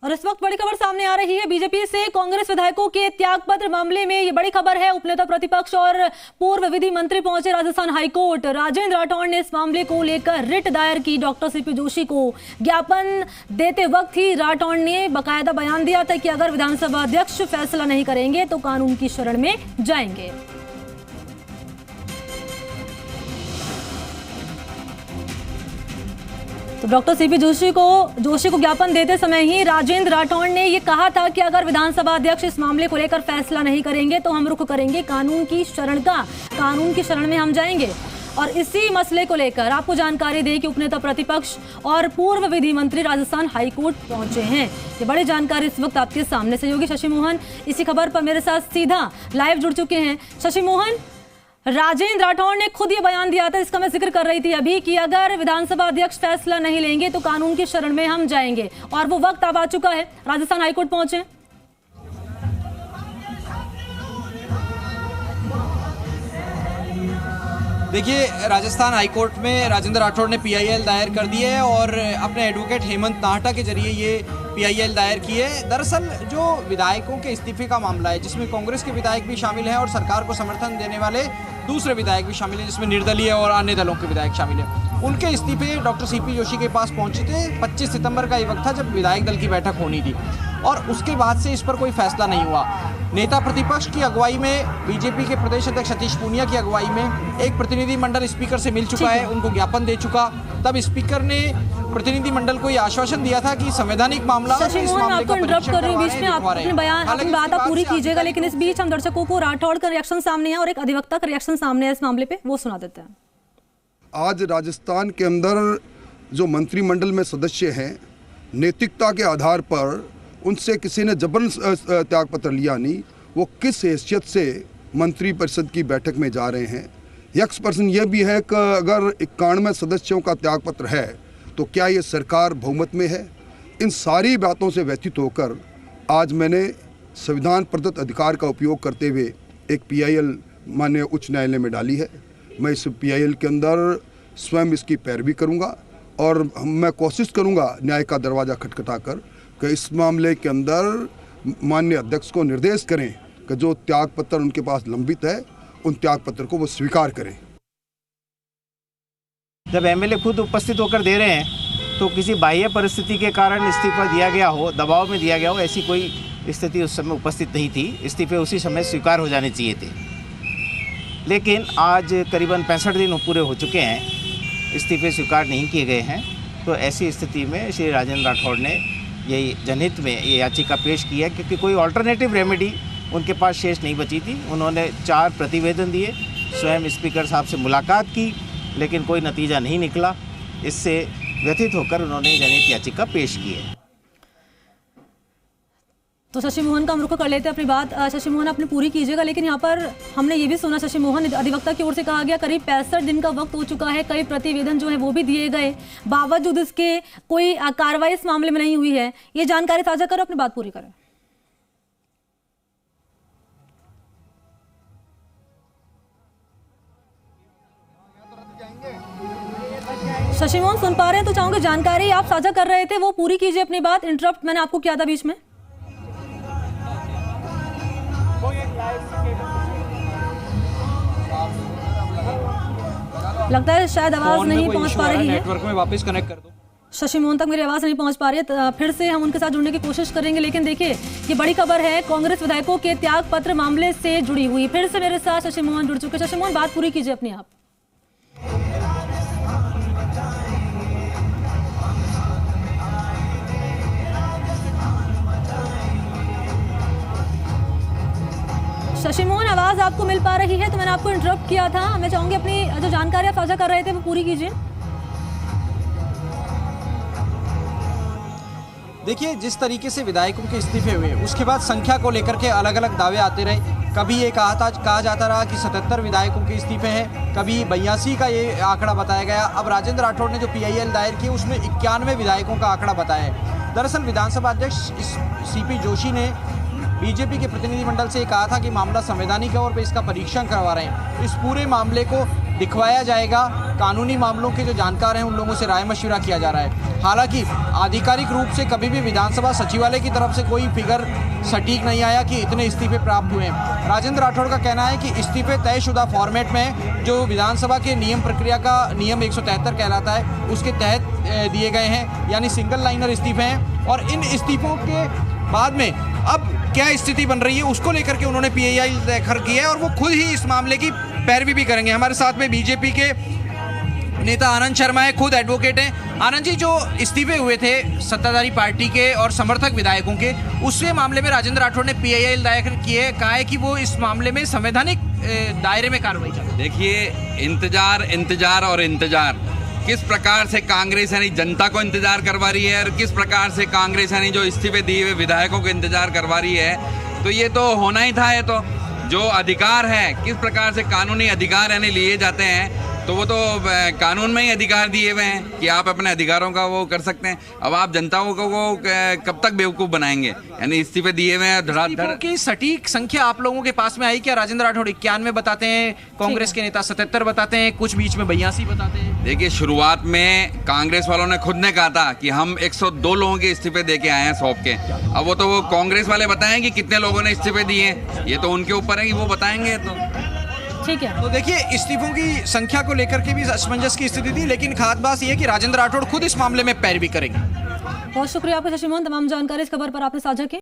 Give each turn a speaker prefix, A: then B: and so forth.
A: और इस वक्त बड़ी खबर सामने आ रही है बीजेपी से कांग्रेस विधायकों के त्यागपत्र मामले में। ये बड़ी खबर है, उपनेता प्रतिपक्ष और पूर्व विधि मंत्री पहुंचे राजस्थान हाईकोर्ट। राजेंद्र राठौड़ ने इस मामले को लेकर रिट दायर की। डॉक्टर सीपी जोशी को ज्ञापन देते वक्त ही राठौड़ ने बकायदा बयान दिया था कि अगर विधानसभा अध्यक्ष फैसला नहीं करेंगे तो कानून की शरण में जाएंगे। तो डॉक्टर सीपी जोशी को ज्ञापन देते समय ही राजेंद्र राठौड़ ने यह कहा था कि अगर विधानसभा अध्यक्ष इस मामले को लेकर फैसला नहीं करेंगे तो हम रुख करेंगे कानून की शरण में हम जाएंगे। और इसी मसले को लेकर आपको जानकारी दें कि उपनेता प्रतिपक्ष और पूर्व विधि मंत्री राजस्थान हाईकोर्ट पहुंचे हैं। ये बड़ी जानकारी इस वक्त आपके सामने। सहयोगी शशि मोहन इसी खबर पर मेरे साथ सीधा लाइव जुड़ चुके हैं। शशि मोहन, राजेंद्र राठौड़ ने खुद ये बयान दिया था, इसका मैं जिक्र कर रही थी अभी, कि अगर विधानसभा अध्यक्ष फैसला नहीं लेंगे तो कानून की शरण में हम जाएंगे, और वो वक्त अब आ चुका है, राजस्थान हाईकोर्ट पहुंचे।
B: देखिए, राजस्थान हाईकोर्ट में राजेंद्र राठौड़ ने पीआईएल दायर कर दी है और अपने एडवोकेट हेमंत नाहटा के जरिए ये पीआईएल दायर की है। दरअसल जो विधायकों के इस्तीफे का मामला है, जिसमें कांग्रेस के विधायक भी शामिल हैं और सरकार को समर्थन देने वाले दूसरे विधायक भी शामिल हैं, जिसमें निर्दलीय और अन्य दलों के विधायक शामिल हैं, उनके इस्तीफे डॉक्टर सीपी जोशी के पास पहुंचे थे। 25 सितंबर का ये वक्त था जब विधायक दल की बैठक होनी थी, और उसके बाद से इस पर कोई फैसला नहीं हुआ। नेता प्रतिपक्ष की अगुवाई में, बीजेपी के प्रदेश अध्यक्ष सतीश पूनिया की अगुवाई में एक प्रतिनिधि मंडल स्पीकर से मिल चुका है, उनको ज्ञापन दे चुका। तब स्पीकर ने प्रतिनिधि मंडल को यह आश्वासन दिया था कि संवैधानिक मामला
A: आपको इंटरप्ट कर रही हूं, बीच में अपनी बात आप पूरी कीजिएगा, लेकिन इस बीच हम दर्शकों को राठौड़ का रिएक्शन सामने है और एक अधिवक्ता का रिएक्शन सामने है इस मामले पे, वो सुना देते हैं।
C: आज राजस्थान के अंदर जो मंत्रिमंडल में सदस्य हैं, नैतिकता के आधार पर उनसे किसी ने जबरन त्यागपत्र लिया नहीं। वो किस हैसियत से मंत्री परिषद की बैठक में जा रहे हैं। यक्स पर्सन यह भी है कि अगर 91 सदस्यों का त्यागपत्र है तो क्या ये सरकार बहुमत में है। इन सारी बातों से व्यथित होकर आज मैंने संविधान प्रदत्त अधिकार का उपयोग करते हुए एक पीआईएल माननीय उच्च न्यायालय में डाली है। मैं इस पीआईएल के अंदर स्वयं इसकी पैरवी करूंगा और मैं कोशिश करूंगा न्याय का दरवाज़ा खटखटाकर कि इस मामले के अंदर माननीय अध्यक्ष को निर्देश करें कि जो त्यागपत्र उनके पास लंबित है उन त्यागपत्र को वो स्वीकार करें।
D: जब एमएलए खुद उपस्थित होकर दे रहे हैं तो किसी बाह्य परिस्थिति के कारण इस्तीफा दिया गया हो, दबाव में दिया गया हो, ऐसी कोई स्थिति उस समय उपस्थित नहीं थी। इस्तीफे उसी समय स्वीकार हो जाने चाहिए थे, लेकिन आज करीबन 65 दिन पूरे हो चुके हैं, इस्तीफे स्वीकार नहीं किए गए हैं। तो ऐसी स्थिति में श्री राजेंद्र राठौड़ ने ये जनहित में ये याचिका पेश की है, क्योंकि कोई ऑल्टरनेटिव रेमेडी उनके पास शेष नहीं बची थी। उन्होंने 4 प्रतिवेदन दिए, स्वयं स्पीकर साहब से मुलाकात की, लेकिन कोई नतीजा नहीं निकला। इससे व्यथित होकर उन्होंने जनहित याचिका पेश की है।
A: तो शशि मोहन का हम रुख कर लेते हैं अपनी बात। शशि मोहन आपने पूरी कीजिएगा, लेकिन यहाँ पर हमने ये भी सुना, शशि मोहन, अधिवक्ता की ओर से कहा गया करीब 65 दिन का वक्त हो चुका है, कई प्रतिवेदन जो है वो भी दिए गए, बावजूद इसके कोई कार्रवाई इस मामले में नहीं हुई है। ये जानकारी साझा करो, अपनी बात पूरी करें। शशि मोहन सुन पा रहे हैं तो चाहूंगे जानकारी आप साझा कर रहे थे वो पूरी कीजिए अपनी बात। इंटरप्ट मैंने आपको किया था बीच में। लगता है शायद आवाज नहीं पहुंच पा रही है,
B: नेटवर्क में वापस कनेक्ट कर दो।
A: शशि मोहन तक मेरी आवाज नहीं पहुंच पा रही है, फिर से हम उनके साथ जुड़ने की कोशिश करेंगे। लेकिन देखिए, ये बड़ी खबर है कांग्रेस विधायकों के त्यागपत्र मामले से जुड़ी हुई। फिर से मेरे साथ शशि मोहन जुड़ चुके। शशि मोहन, बात पूरी कीजिए अपनी आप। शशि मोहन, आवाज आपको मिल पा रही है? तो मैंने आपको इंटरप्ट किया था, मैं चाहूंगी अपनी जो जानकारी आप साझा कर रहे थे वो पूरी कीजिए।
B: देखिए, जिस तरीके से विधायकों के इस्तीफे हुए उसके बाद संख्या को लेकर के अलग अलग दावे आते रहे। कभी ये कहा जाता रहा कि 77 विधायकों के इस्तीफे हैं, कभी 82 का ये आंकड़ा बताया गया। अब राजेंद्र राठौड़ ने जो पीआईएल दायर की उसमें 91 विधायकों का आंकड़ा बताया है। दरअसल विधानसभा अध्यक्ष सीपी जोशी ने बीजेपी के प्रतिनिधिमंडल से कहा था कि मामला संवैधानिक है और वे इसका परीक्षण करवा रहे हैं। इस पूरे मामले को दिखवाया जाएगा। कानूनी मामलों के जो जानकार हैं उन लोगों से राय मशविरा किया जा रहा है। हालांकि आधिकारिक रूप से कभी भी विधानसभा सचिवालय की तरफ से कोई फिगर सटीक नहीं आया कि इतने इस्तीफे प्राप्त हुए हैं। राजेंद्र राठौड़ का कहना है कि इस्तीफे तयशुदा फॉर्मेट में जो विधानसभा के नियम प्रक्रिया का नियम 173 कहलाता है उसके तहत दिए गए हैं, यानी सिंगल लाइनर इस्तीफे हैं। और इन इस्तीफों के बाद में अब क्या स्थिति बन रही है उसको लेकर के उन्होंने पीआईएल दाखिल किया है और वो खुद ही इस मामले की पैरवी भी करेंगे। हमारे साथ में बीजेपी के नेता आनंद शर्मा है, खुद एडवोकेट हैं। आनंद जी, जो इस्तीफे हुए थे सत्ताधारी पार्टी के और समर्थक विधायकों के, उससे मामले में राजेंद्र राठौड़ ने पीआईएल दायर किए, कहा है कि वो इस मामले में संवैधानिक दायरे में कार्रवाई करें।
E: देखिए, इंतजार और इंतजार किस प्रकार से कांग्रेस यानी जनता को इंतजार करवा रही है और किस प्रकार से कांग्रेस यानी जो इस्तीफे दिए हुए विधायकों को इंतजार करवा रही है, तो ये तो होना ही था। ये तो जो अधिकार है, किस प्रकार से कानूनी अधिकार यानी लिए जाते हैं, तो वो तो कानून में ही अधिकार दिए हुए हैं कि आप अपने अधिकारों का वो कर सकते हैं। अब आप जनताओं को वो कब तक बेवकूफ़ बनाएंगे? यानी इस्तीफे दिए हुए हैं धड़ाधड़
B: की सटीक संख्या आप लोगों के पास में आई क्या? राजेंद्र राठौड़ 91 बताते हैं, कांग्रेस के नेता 77 बताते हैं, कुछ बीच में 82 बताते हैं।
E: देखिए, शुरुआत में कांग्रेस वालों ने खुद ने कहा था कि हम 102 लोगों के इस्तीफे दे के आए हैं सौंप के। अब वो तो वो कांग्रेस वाले बताएं कि कितने लोगों ने इस्तीफे दिए हैं, ये तो उनके ऊपर है कि वो बताएंगे। तो
A: ठीक है,
B: तो देखिए, इस्तीफों की संख्या को लेकर के भी असमंजस की स्थिति थी, लेकिन खास बात यह है कि राजेंद्र राठौड़ खुद इस मामले में पैरवी करेंगे।
A: बहुत शुक्रिया आपका शशि मोहन, तमाम जानकारी इस खबर पर आपने साझा की।